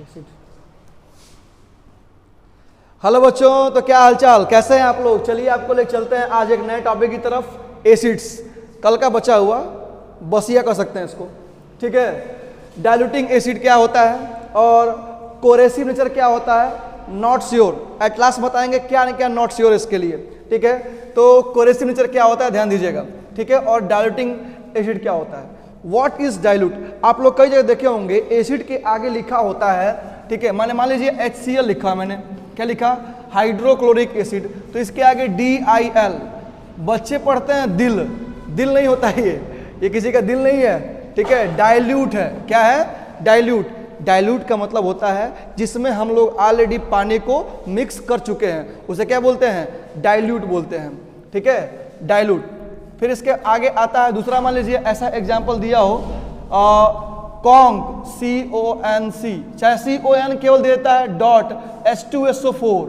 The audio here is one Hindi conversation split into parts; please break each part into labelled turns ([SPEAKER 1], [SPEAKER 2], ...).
[SPEAKER 1] एसिड। हेलो बच्चों, तो क्या हालचाल, कैसे हैं आप लोग। चलिए आपको ले चलते हैं आज एक नए टॉपिक की तरफ, एसिड्स। कल का बचा हुआ बसिया कर सकते हैं इसको, ठीक है। डाइल्यूटिंग एसिड क्या होता है और कोरेसिव नेचर क्या होता है, नॉट श्योर। एट लास्ट बताएंगे क्या क्या नॉट श्योर इसके लिए, ठीक है। तो कोरेसिव नेचर क्या होता है ध्यान दीजिएगा, ठीक है। और डाइल्यूटिंग एसिड क्या होता है, व्हाट इज डाइल्यूट। आप लोग कई जगह देखे होंगे एसिड के आगे लिखा होता है, ठीक है। मान लीजिए HCl लिखा, मैंने क्या लिखा, हाइड्रोक्लोरिक एसिड, तो इसके आगे DIL। बच्चे पढ़ते हैं दिल, दिल नहीं होता है ये किसी का दिल नहीं है, ठीक है। डाइल्यूट है, क्या है, डाइल्यूट। डाइल्यूट का मतलब होता है जिसमें हम लोग ऑलरेडी पानी को मिक्स कर चुके हैं, उसे क्या बोलते हैं, डाइल्यूट बोलते हैं, ठीक है, डाइल्यूट। फिर इसके आगे आता है दूसरा, मान लीजिए ऐसा एग्जाम्पल दिया हो, कॉन्क CONC, चाहे CON केवल देता है डॉट H2SO4,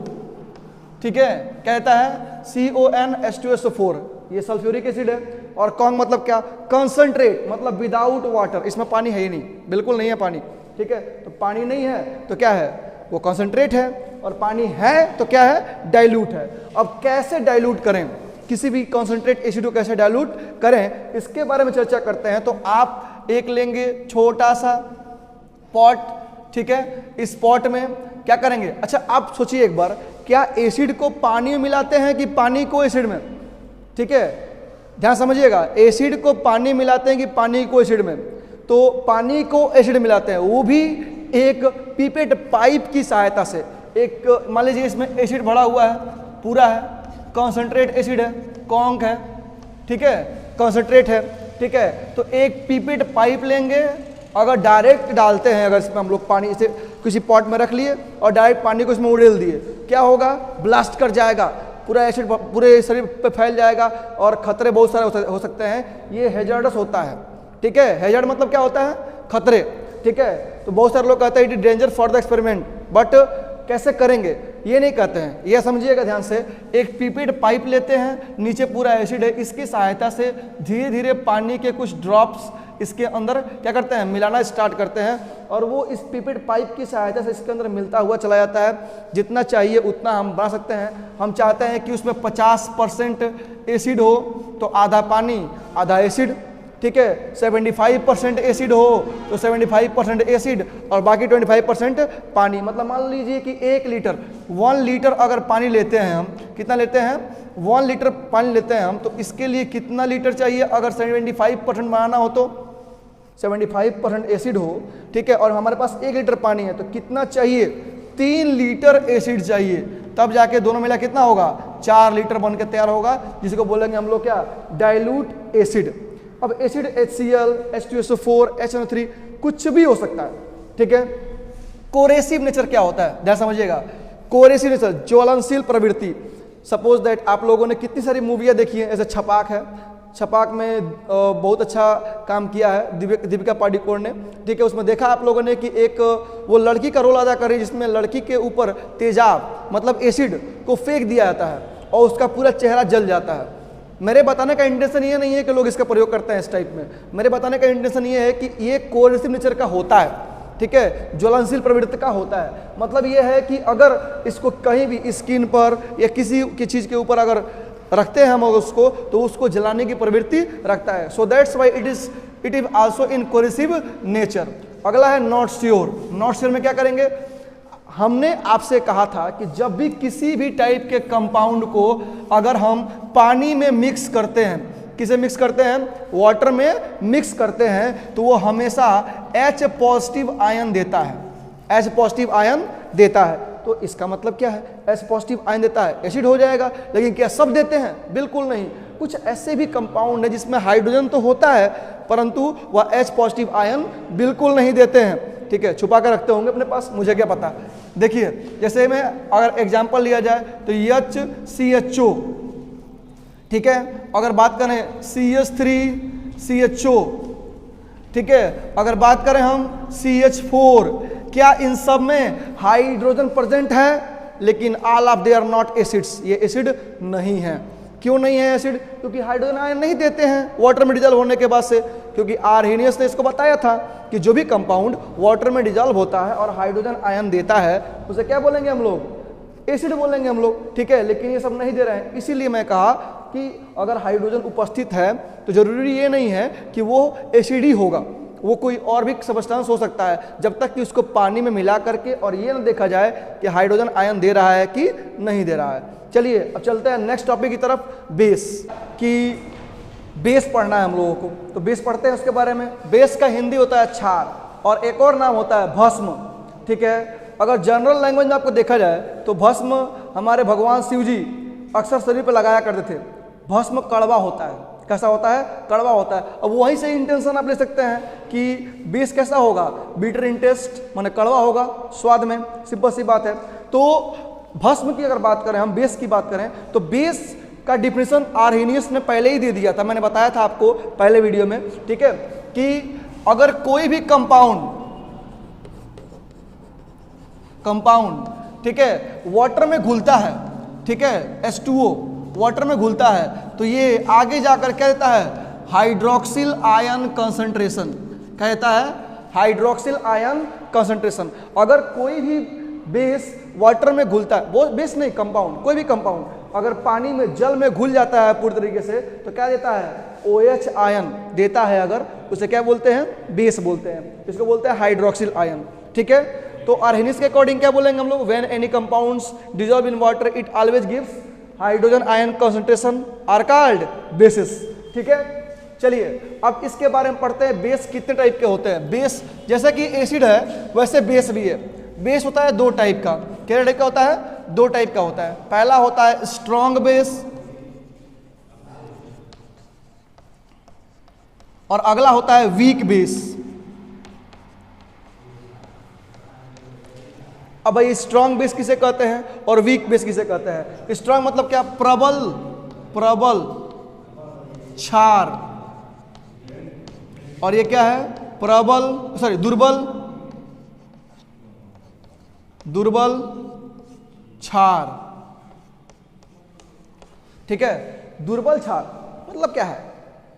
[SPEAKER 1] ठीक है, कहता है CON H2SO4, ये सल्फ्यूरिक एसिड है। और कॉन्क मतलब क्या, कंसंट्रेट, मतलब विदाउट वाटर, इसमें पानी है ही नहीं, बिल्कुल नहीं है पानी, ठीक है। तो पानी नहीं है तो क्या है, वो कंसंट्रेट है, और पानी है तो क्या है, डाइल्यूट है। अब कैसे डाइल्यूट करें, किसी भी कॉन्सेंट्रेट एसिड को कैसे डाइल्यूट करें, इसके बारे में चर्चा करते हैं। तो आप एक लेंगे छोटा सा पॉट, ठीक है। इस पॉट में क्या करेंगे, अच्छा आप सोचिए एक बार, क्या एसिड को पानी में मिलाते हैं कि पानी को एसिड में, ठीक है, ध्यान समझिएगा। एसिड को पानी मिलाते हैं कि पानी को एसिड में, तो पानी को एसिड मिलाते हैं, वो भी एक पीपेट पाइप की सहायता से। एक मान लीजिए इसमें एसिड भरा हुआ है, पूरा है, कॉन्सेंट्रेट एसिड है, कॉन्क है, ठीक है, कॉन्सेंट्रेट है, ठीक है। तो एक पीपेट पाइप लेंगे, अगर डायरेक्ट डालते हैं, अगर इसमें हम लोग पानी इसे किसी पॉट में रख लिए और डायरेक्ट पानी को इसमें उड़ेल दिए, क्या होगा, ब्लास्ट कर जाएगा, पूरा एसिड पूरे शरीर पे फैल जाएगा और खतरे बहुत सारे हो सकते हैं। ये हैजार्डस होता है, ठीक है। हैजार्ड मतलब क्या होता है, खतरे, ठीक है। तो बहुत सारे लोग कहते हैं it is danger for the experiment, but कैसे करेंगे ये नहीं कहते हैं, ये समझिएगा ध्यान से। एक पीपेट पाइप लेते हैं, नीचे पूरा एसिड है, इसकी सहायता से धीरे धीरे पानी के कुछ ड्रॉप्स इसके अंदर क्या करते हैं, मिलाना स्टार्ट करते हैं, और वो इस पीपेट पाइप की सहायता से इसके अंदर मिलता हुआ चला जाता है। जितना चाहिए उतना हम बढ़ा सकते हैं। हम चाहते हैं कि उसमें 50% एसिड हो तो आधा पानी आधा एसिड, ठीक है। 75% एसिड हो तो 75% एसिड और बाकी 25% पानी। मतलब मान लीजिए कि 1 लीटर 1 लीटर अगर पानी लेते हैं हम, कितना लेते हैं, 1 लीटर पानी लेते हैं हम, तो इसके लिए कितना लीटर चाहिए, अगर 75% बनाना हो तो 75% एसिड हो, ठीक है, और हमारे पास 1 लीटर पानी है, तो कितना चाहिए, 3 लीटर एसिड चाहिए, तब जाके दोनों मिला कितना होगा, 4 लीटर बन के तैयार होगा, जिसको बोलेंगे हम लोग क्या, डाइल्यूट एसिड। अब एसिड HCl, H2SO4, HNO3 कुछ भी हो सकता है, ठीक है। कोरेसिव नेचर क्या होता है, ध्यान समझिएगा। कोरेसिव नेचर, ज्वलनशील प्रवृत्ति। सपोज दैट आप लोगों ने कितनी सारी मूवियाँ देखी हैं, ऐसे छपाक है, छपाक में बहुत अच्छा काम किया है दीपिका पादुकोण ने, ठीक है। उसमें देखा आप लोगों ने कि एक वो लड़की का रोल अदा कर रही है, जिसमें लड़की के ऊपर तेजाब मतलब एसिड को फेंक दिया जाता है और उसका पूरा चेहरा जल जाता है। मेरे बताने का इंटेंशन ये नहीं है कि लोग इसका प्रयोग करते हैं इस टाइप में, मेरे बताने का इंटेंशन ये है कि ये कोरेसिव नेचर का होता है, ठीक है, ज्वलनशील प्रवृत्ति का होता है। मतलब ये है कि अगर इसको कहीं भी स्किन पर या किसी की चीज़ के ऊपर अगर रखते हैं हम उसको, तो उसको जलाने की प्रवृत्ति रखता है। So that's why it is also in coercive nature. अगला है नॉट श्योर। नॉट श्योर में क्या करेंगे, हमने आपसे कहा था कि जब भी किसी भी टाइप के कंपाउंड को अगर हम पानी में मिक्स करते हैं, किसे मिक्स करते हैं, वाटर में मिक्स करते हैं, तो वो हमेशा H पॉजिटिव आयन देता है, H पॉजिटिव आयन देता है। तो इसका मतलब क्या है, H पॉजिटिव आयन देता है, एसिड हो जाएगा। लेकिन क्या सब देते हैं, बिल्कुल नहीं। कुछ ऐसे भी कंपाउंड है जिसमें हाइड्रोजन तो होता है परंतु वह H पॉजिटिव आयन बिल्कुल नहीं देते हैं, ठीक है, छुपा कर रखते होंगे अपने पास, मुझे क्या पता। देखिए जैसे में अगर एग्जांपल लिया जाए तो HCHO, ठीक है, अगर बात करें CH3CHO, ठीक है, अगर बात करें हम CH4, क्या इन सब में हाइड्रोजन प्रेजेंट है, लेकिन all of they are not acids, ये एसिड नहीं है। क्यों नहीं है एसिड, क्योंकि हाइड्रोजन आयन नहीं देते हैं वाटर में डिजॉल्व होने के बाद से, क्योंकि आर्हेनियस ने इसको बताया था कि जो भी कंपाउंड वाटर में डिजॉल्व होता है और हाइड्रोजन आयन देता है उसे क्या बोलेंगे हम लोग? एसिड बोलेंगे हम लोग, ठीक है। लेकिन ये सब नहीं दे रहे हैं, इसीलिए मैं कहा कि अगर हाइड्रोजन उपस्थित है तो जरूरी ये नहीं है कि वो एसिड ही होगा, वो कोई और भी सब्सटेंस हो सकता है, जब तक कि उसको पानी में मिला करके और ये ना देखा जाए कि हाइड्रोजन आयन दे रहा है कि नहीं दे रहा है। चलिए अब चलते हैं नेक्स्ट टॉपिक की तरफ, बेस। कि बेस पढ़ना है हम लोगों को, तो बेस पढ़ते हैं उसके बारे में। बेस का हिंदी होता है क्षार और एक और नाम होता है भस्म, ठीक है। अगर जनरल लैंग्वेज में आपको देखा जाए तो भस्म हमारे भगवान शिव जी अक्सर शरीर पर लगाया करते थे। भस्म कड़वा होता है, कैसा होता है? कड़वा होता है। अब वहीं से इंटेंशन आप ले सकते हैं कि बेस कैसा होगा? बिटर इन टेस्ट, माने कड़वा होगा स्वाद में, सिंपल सी बात है। तो भस्म की अगर बात करें, हम बेस की बात करें, तो बेस का डिफिनेशन आर्हेनियस ने पहले ही दे दिया था, मैंने बताया था आपको पहले वीडियो में, ठीक है। कि अगर कोई भी कंपाउंड, ठीक है, वाटर में घुलता है, ठीक है, H2O वाटर में घुलता है, तो ये आगे जाकर क्या देता है? Hydroxyl ion concentration. क्या देता है? Hydroxyl ion concentration. अगर कोई भी बेस वाटर में घुलता है, वो बेस नहीं, कंपाउंड, कोई भी कंपाउंड अगर पानी में, जल में घुल जाता है पूरी तरीके से, तो क्या देता है? OH आयन देता है। अगर उसे क्या बोलते हैं? बेस बोलते हैं, इसको बोलते हैं हाइड्रोक्सिल आयन, ठीक है। तो आर्हेनियस के अकॉर्डिंग क्या बोलेंगे हम लोग? When any compounds dissolve in water it always gives hydrogen ion concentration are called basis, ठीक है। चलिए अब इसके बारे में पढ़ते हैं, बेस कितने टाइप के होते हैं। बेस जैसे कि एसिड है वैसे बेस भी है। बेस होता है दो टाइप का। क्या टाइप का होता है? दो टाइप का होता है। पहला होता है स्ट्रॉन्ग बेस और अगला होता है वीक बेस। अब भाई स्ट्रॉन्ग बेस किसे कहते हैं और वीक बेस किसे कहते हैं? स्ट्रॉन्ग मतलब क्या? प्रबल क्षार, और ये क्या है? दुर्बल क्षार, ठीक है। दुर्बल क्षार मतलब क्या है?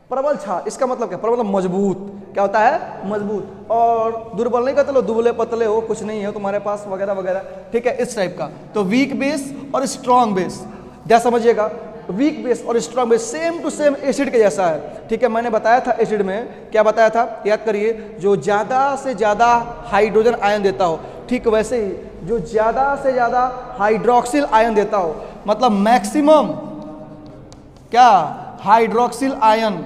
[SPEAKER 1] प्रबल क्षार, इसका मतलब क्या? प्रबल मतलब मजबूत। क्या होता है? मजबूत। और दुर्बल नहीं कहते लो, दुबले पतले हो, कुछ नहीं है तुम्हारे पास, वगैरह वगैरह, ठीक है, इस टाइप का। तो वीक बेस और स्ट्रॉन्ग बेस, क्या समझिएगा? वीक बेस और strong base same to same acid के जैसा है, ठीक है। मैंने बताया था एसिड में, क्या बताया था? याद करिए, जो ज़्यादा से ज़्यादा हाइड्रोजन आयन देता हो, ठीक वैसे ही जो ज़्यादा से ज़्यादा हाइड्रोक्सिल आयन देता हो, मतलब मैक्सिमम क्या? हाइड्रोक्सिल आयन,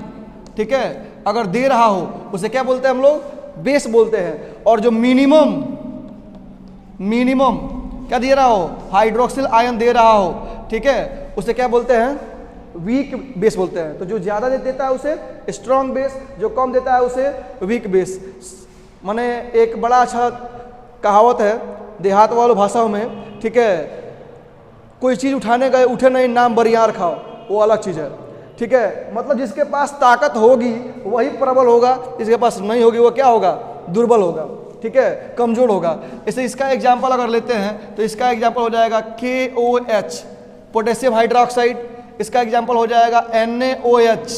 [SPEAKER 1] ठीक है, अगर दे रहा हो उसे क्या बोलते हैं हम लोग? बेस बोलते हैं। और जो मिनिमम क्या दे रहा हो? हाइड्रोक्सिल आयन दे रहा हो, ठीक है, उसे क्या बोलते हैं? वीक बेस बोलते हैं। तो जो ज़्यादा देता है उसे स्ट्रॉन्ग बेस, जो कम देता है उसे वीक बेस। माने एक बड़ा अच्छा कहावत है देहात वालों भाषाओं में, ठीक है, कोई चीज़ उठाने गए, उठे नहीं, नाम बरियार खाओ, वो अलग चीज़ है, ठीक है। मतलब जिसके पास ताकत होगी वही प्रबल होगा, जिसके पास नहीं होगी वो क्या होगा? दुर्बल होगा, ठीक है, कमजोर होगा। इसे इसका एग्जाम्पल अगर लेते हैं तो इसका एग्जाम्पल हो जाएगा KOH, पोटेशियम हाइड्रोक्साइड। इसका एग्जाम्पल हो जाएगा NaOH,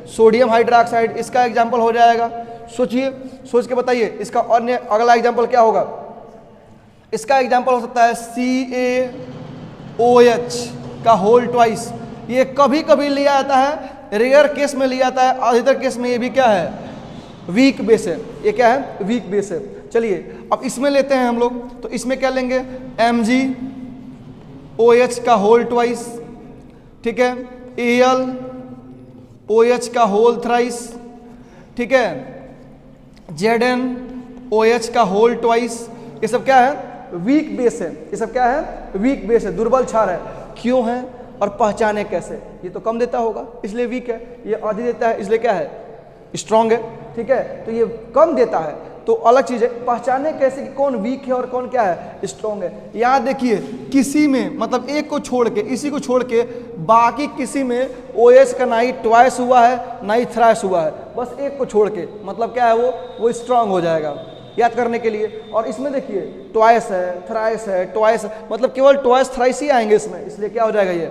[SPEAKER 1] सोडियम हाइड्रोक्साइड। इसका एग्जाम्पल हो जाएगा, सोचिए, सोच के बताइए, इसका अन्य अगला एग्जाम्पल क्या होगा? इसका एग्जाम्पल हो सकता है CaOH का होल ट्वाइस। ये कभी कभी लिया जाता है, रेयर केस में लिया जाता है, अधिकतर केस में ये भी क्या है? वीक बेस है। ये क्या है? वीक बेस है। चलिए अब इसमें लेते हैं हम लोग, तो इसमें क्या लेंगे? MgOH का होल ट्वाइस, ठीक है, AlOH का होल थ्राइस, ठीक है, ZnOH का होल ट्वाइस। ये सब क्या है? वीक बेस है। ये सब क्या है? वीक बेस है, दुर्बल क्षार है। क्यों है और पहचाने कैसे? ये तो कम देता होगा इसलिए वीक है, ये आधी देता है इसलिए क्या है? स्ट्रॉन्ग है, ठीक है। तो ये कम देता है तो अलग चीज़ है। पहचाने कैसे कि कौन वीक है और कौन क्या है? स्ट्रॉन्ग है। यहाँ देखिए, किसी में मतलब एक को छोड़ के, इसी को छोड़ के बाकी किसी में OH का ना ही ट्वाइस हुआ है ना ही थ्राइस हुआ है, बस एक को छोड़ के, मतलब क्या है? वो स्ट्रॉन्ग हो जाएगा, याद करने के लिए। और इसमें देखिए ट्वाइस है, थ्राइस है, ट्वाइस, मतलब केवल ट्वाइस थ्राइस ही आएंगे इसमें, इसलिए क्या हो जाएगा? ये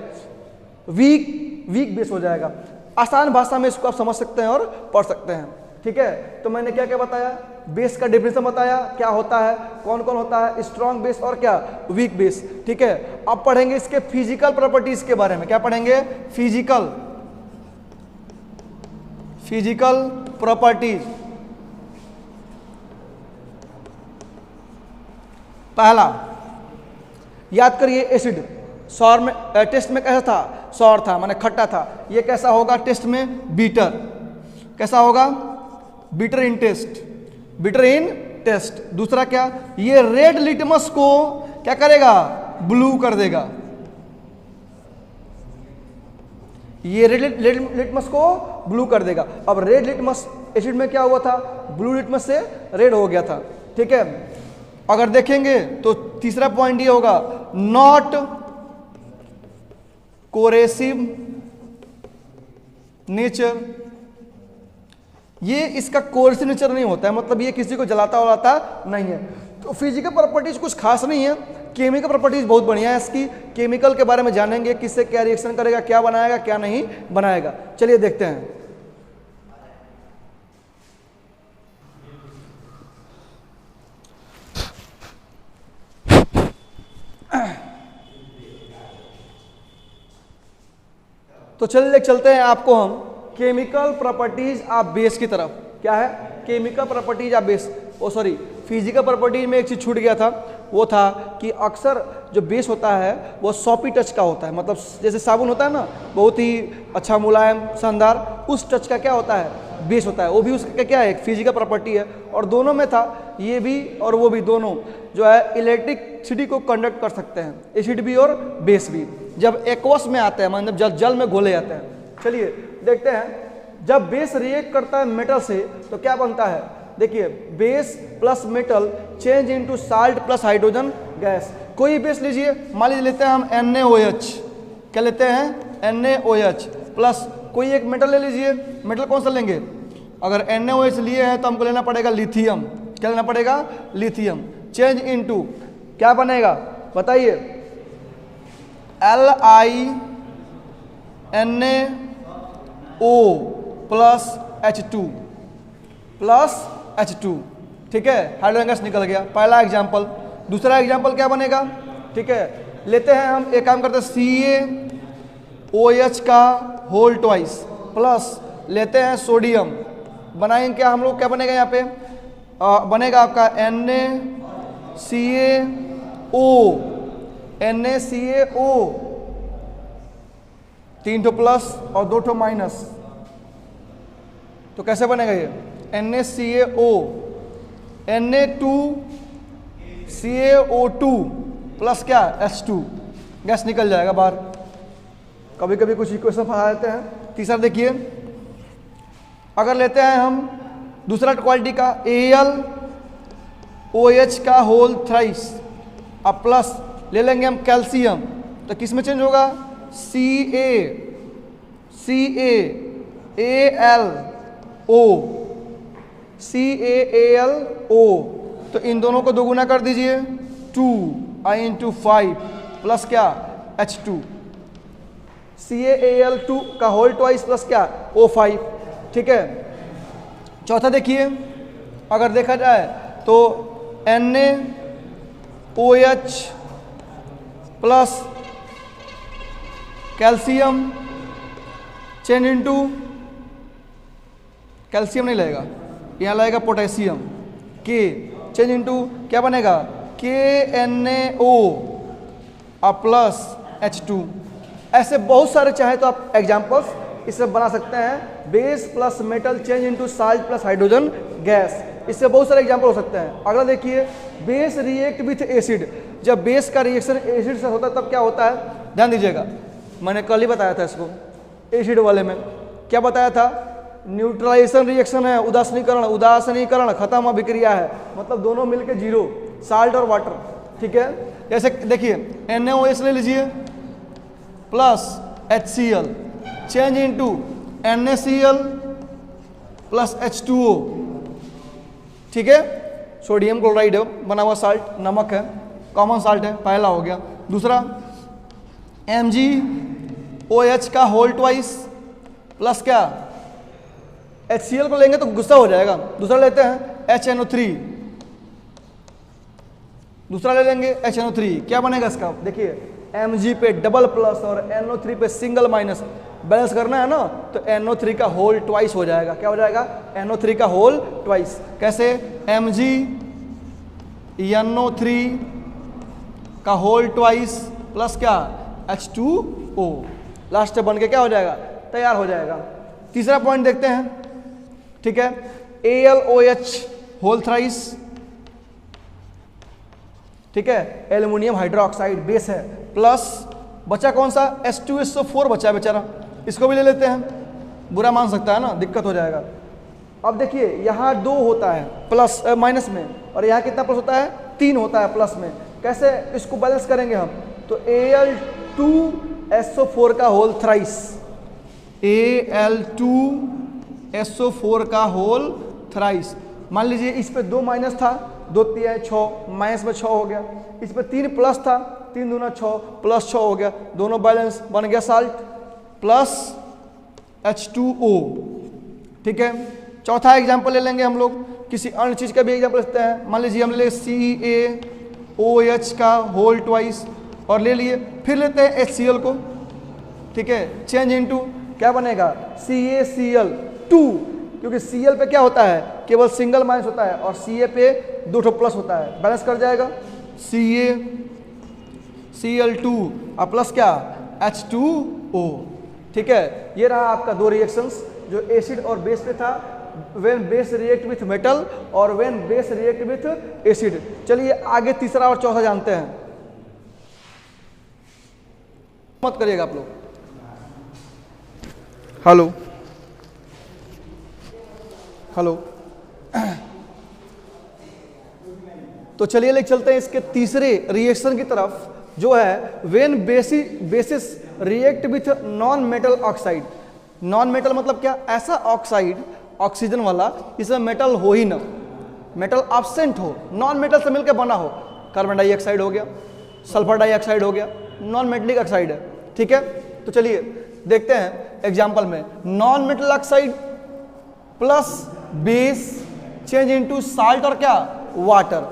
[SPEAKER 1] वीक बेस हो जाएगा। आसान भाषा में इसको आप समझ सकते हैं और पढ़ सकते हैं। ठीक है, तो मैंने क्या क्या बताया, बेस का डेफिनेशन बताया क्या होता है, कौन कौन होता है, स्ट्रॉन्ग बेस और क्या वीक बेस। ठीक है, अब पढ़ेंगे इसके फिजिकल प्रॉपर्टीज के बारे में। क्या पढ़ेंगे, फिजिकल प्रॉपर्टीज। पहला याद करिए, एसिड सौर में टेस्ट में कैसा था, सौर था माने खट्टा था। ये कैसा होगा टेस्ट में, बीटर। कैसा होगा, बीटर इन टेस्ट, बीटर इन टेस्ट। दूसरा क्या, ये रेड लिटमस को क्या करेगा, ब्लू कर देगा। ये रेड लिटमस को ब्लू कर देगा। अब रेड लिटमस एसिड में क्या हुआ था, ब्लू लिटमस से रेड हो गया था। ठीक है, अगर देखेंगे तो तीसरा पॉइंट ये होगा, नॉट कोरेसिव नेचर। ये इसका कोरेसिव नेचर नहीं होता है, मतलब ये किसी को जलाता वलाता नहीं है। तो फिजिकल प्रॉपर्टीज कुछ खास नहीं है, केमिकल प्रॉपर्टीज बहुत बढ़िया है इसकी। केमिकल के बारे में जानेंगे, किससे क्या रिएक्शन करेगा, क्या बनाएगा क्या नहीं बनाएगा। चलिए देखते हैं। तो चलिए चलते हैं आपको हम केमिकल प्रॉपर्टीज ऑफ बेस की तरफ। क्या है, chemical properties of base, oh sorry physical properties में एक चीज छूट गया था, वो था कि अक्सर जो बेस होता है वो सॉपी टच का होता है। मतलब जैसे साबुन होता है ना, बहुत ही अच्छा मुलायम शानदार, उस टच का क्या होता है, बेस होता है। वो भी उसका क्या है, एक फिजिकल प्रॉपर्टी है। और दोनों में था, ये भी और वो भी, दोनों जो है इलेक्ट्रिसिटी को कंडक्ट कर सकते हैं, एसिड भी और बेस भी, जब एक्वस में आते हैं, मतलब जब जल में घोले जाते हैं। चलिए देखते हैं, जब बेस रिएक्ट करता है मेटल से तो क्या बनता है। देखिए, base plus metal change into salt plus hydrogen gas. कोई बेस लीजिए, मान लीजिए लेते हैं हम NaOH, क्या लेते हैं NaOH प्लस कोई एक मेटल ले लीजिए। मेटल कौन सा लेंगे, अगर NaOH लिए हैं तो हमको लेना पड़ेगा लिथियम। क्या लेना पड़ेगा, लिथियम। चेंज इनटू क्या बनेगा बताइए, LiNaO प्लस H2। ठीक है, हाइड्रोजन गैस निकल गया, पहला एग्जाम्पल। दूसरा एग्जाम्पल क्या बनेगा, ठीक है, लेते हैं हम एक काम करते हैं, CaOH का होल ट्वाइस प्लस लेते हैं सोडियम, बनाएंगे क्या हम लोग, क्या बनेगा यहाँ पे, बनेगा आपका NaCaO, 3 ठो प्लस और 2 ठो माइनस। तो कैसे बनेगा ये, NaCaO, Na2CO2 प्लस क्या H2, गैस निकल जाएगा बाहर। कभी कभी कुछ इक्वेशन फंसा देते हैं। तीसरा देखिए, अगर लेते हैं हम दूसरा क्वालिटी का AlOH का होल थ्राइस, अब प्लस ले लेंगे हम कैल्शियम, तो किस में चेंज होगा, CaAlO। तो इन दोनों को दोगुना कर दीजिए, 2i/5 प्लस क्या H2, CaAl2 का होल ट्वाइस प्लस क्या O5। ठीक है, चौथा देखिए, अगर देखा जाए तो NaOH plus calcium change into, calcium नहीं लगेगा, यहाँ लगेगा पोटेशियम, के चेंज इनटू क्या बनेगा, KNaO प्लस H2। ऐसे बहुत सारे चाहे तो आप एग्जाम्पल्स इससे बना सकते हैं। Base plus metal change into salt plus hydrogen gas, इससे बहुत सारे एग्जाम्पल हो सकते हैं। अगला देखिए, बेस रिएक्ट विथ एसिड। जब बेस का रिएक्शन एसिड से होता है तब क्या होता है, ध्यान दीजिएगा, मैंने कल ही बताया था इसको, एसिड वाले में क्या बताया था, न्यूट्रलाइजेशन रिएक्शन है, उदासीनीकरण खत्म अभिक्रिया है, मतलब दोनों मिलके जीरो, साल्ट और वाटर। ठीक है, जैसे देखिए NaOH ले लीजिए plus HCl change into NaCl plus H2O। ठीक है, सोडियम क्लोराइड है, बना हुआ साल्ट, नमक है, कॉमन साल्ट है, पहला हो गया। दूसरा MgOH का होल ट्वाइस प्लस क्या HCl को लेंगे तो गुस्सा हो जाएगा। दूसरा लेते हैं HNO3, दूसरा ले लेंगे HNO3, क्या बनेगा इसका? देखिए Mg पे डबल प्लस और NO3 पे सिंगल माइनस, बैलेंस करना है ना, तो NO3 का होल ट्वाइस हो जाएगा। क्या हो जाएगा? NO3 का होल ट्वाइस। कैसे? Mg NO3 का होल ट्वाइस प्लस क्या? H2O, लास्ट बन के क्या हो जाएगा? तैयार हो जाएगा। तीसरा पॉइंट देखते हैं, ठीक है, AlOH होल थ्राइस, ठीक है, एल्युमिनियम हाइड्रोक्साइड बेस है, प्लस बचा कौन सा? H2SO4 बचा है बेचारा, इसको भी ले लेते हैं। बुरा मान सकता है ना, दिक्कत हो जाएगा। अब देखिए यहाँ 2 होता है प्लस माइनस में, और यहाँ कितना प्लस होता है? 3 होता है प्लस में। कैसे इसको बैलेंस करेंगे हम? तो Al2SO4 का होल थ्राइस, Al2SO4 का होल थ्राइस। मान लीजिए इस पे 2 माइनस था, 2 3 6, माइनस में 6 हो गया। इस पे 3 प्लस था, 3 दूना 6 प्लस 6 हो गया, दोनों बैलेंस, बन गया साल्ट प्लस H2O, ठीक है। चौथा एग्जाम्पल ले लेंगे हम लोग, किसी अन्य चीज़ का भी एग्जाम्पल लेते हैं। मान लीजिए हम ले CaOH का होल ट्वाइस, और ले लिए, फिर लेते हैं HCl को, ठीक है, चेंज इनटू क्या बनेगा? CaCl2, क्योंकि Cl पे क्या होता है? केवल सिंगल माइनस होता है, और Ca पे 2 प्लस होता है, बैलेंस कर जाएगा। CaCl2 और प्लस क्या? H2O, ठीक है। ये रहा आपका 2 रिएक्शंस जो एसिड और बेस पे था, when base react with metal और when base react with acid. चलिए आगे तीसरा और चौथा जानते हैं। मत करिएगा आप लोग। हेलो हेलो तो चलिए ले चलते हैं इसके तीसरे रिएक्शन की तरफ, जो है when basis react with non metal oxide. Non metal मतलब क्या? ऐसा ऑक्साइड ऑक्सीजन वाला इसमें मेटल हो ही ना, मेटल एब्सेंट हो, नॉन मेटल से मिलकर बना हो। कार्बन डाइऑक्साइड हो गया, सल्फर डाइऑक्साइड हो गया, नॉन मेटलिक ऑक्साइड है, ठीक है। तो चलिए देखते हैं एग्जाम्पल में, non metal oxide plus base change into salt और क्या? वाटर।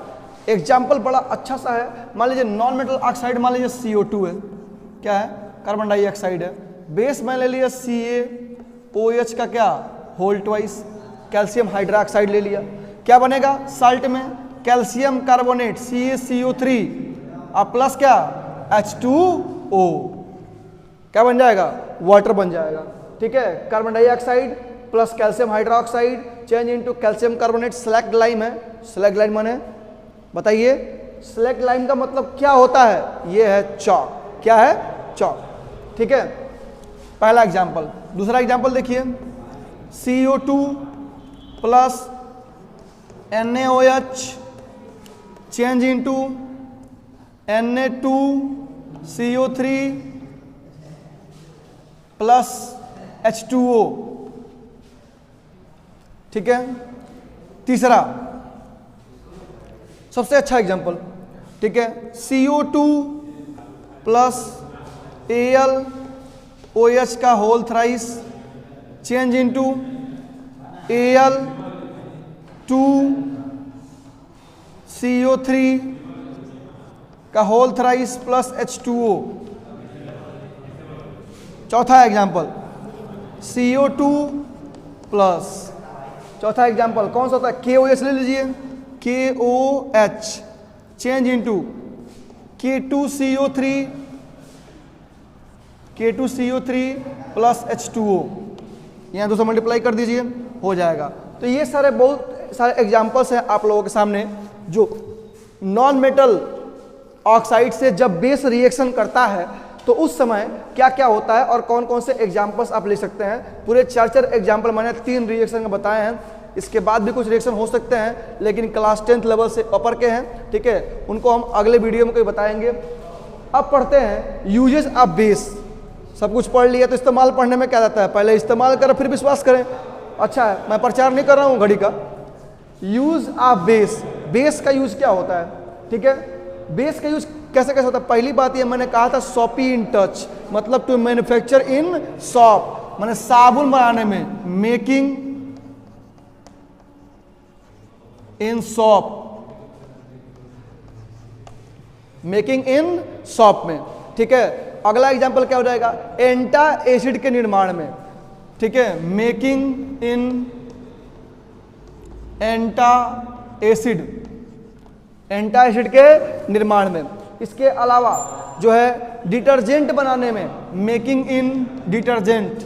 [SPEAKER 1] एग्जाम्पल बड़ा अच्छा सा है। मान लीजिए नॉन मेटल ऑक्साइड, मान लीजिए CO2 है, क्या है? कार्बन डाइऑक्साइड है। बेस में ले लिया CaOH का क्या? Whole twice. कैल्शियम हाइड्रोक्साइड ले लिया, क्या बनेगा? साल्ट में कैल्शियम कार्बोनेट CaCO3 और प्लस क्या? H2O, क्या बन जाएगा? वाटर बन जाएगा, ठीक है। Carbon dioxide plus calcium hydroxide change into calcium carbonate, slaked lime है। स्लैक्ड लाइम माने बताइए, स्लैक्ड लाइम का मतलब क्या होता है? ये है चॉक। क्या है? चॉक, ठीक है। पहला एग्जाम्पल। दूसरा एग्जाम्पल देखिए, CO2 plus NaOH change into Na2CO3 plus H2O, ठीक है। तीसरा सबसे अच्छा एग्जाम्पल, ठीक है, CO2 प्लस AlOH का whole thrice change into Al2CO3 का होल थ्राइस प्लस H2O। चौथा एग्जाम्पल CO2 प्लस, चौथा एग्जाम्पल कौन सा होता है? KOH ले लीजिए, KOH change into K2CO3 plus H2O, यहाँ 2 से मल्टीप्लाई कर दीजिए, हो जाएगा। तो ये सारे बहुत सारे एग्जाम्पल्स हैं आप लोगों के सामने, जो नॉन मेटल ऑक्साइड से जब बेस रिएक्शन करता है तो उस समय क्या क्या होता है और कौन कौन से एग्जाम्पल्स आप ले सकते हैं। पूरे 4 एग्जाम्पल मैंने 3 रिएक्शन का बताए हैं, इसके बाद भी कुछ रिएक्शन हो सकते हैं, लेकिन क्लास 10th लेवल से ऊपर के हैं, ठीक है, उनको हम अगले वीडियो में कोई बताएंगे। अब पढ़ते हैं यूजेस ऑफ बेस। सब कुछ पढ़ लिया तो इस्तेमाल पढ़ने में क्या जाता है? पहले इस्तेमाल करें फिर विश्वास करें। अच्छा है, मैं प्रचार नहीं कर रहा हूँ घड़ी का। यूज ऑफ बेस, बेस का यूज क्या होता है, ठीक है। बेस का यूज कैसे कैसे होता है? पहली बात ये मैंने कहा था, सॉपी इन टच, मतलब टू मैन्युफैक्चर इन शॉप, मैंने साबुन बनाने में, making in shop, making in shop में, ठीक है। अगला एग्जांपल क्या हो जाएगा, एंटा एसिड के निर्माण में, ठीक है, मेकिंग इन एंटा एसिड, एंटा एसिड के निर्माण में। इसके अलावा जो है डिटर्जेंट बनाने में, making in detergent,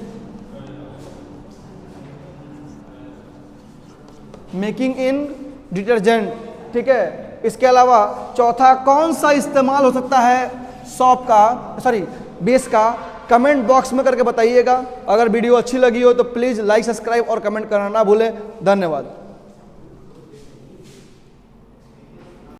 [SPEAKER 1] making in detergent, ठीक है। इसके अलावा चौथा कौन सा इस्तेमाल हो सकता है सॉप का, सॉरी बेस का, कमेंट बॉक्स में करके बताइएगा। अगर वीडियो अच्छी लगी हो तो प्लीज़ लाइक, सब्सक्राइब और कमेंट करना ना भूलें। धन्यवाद।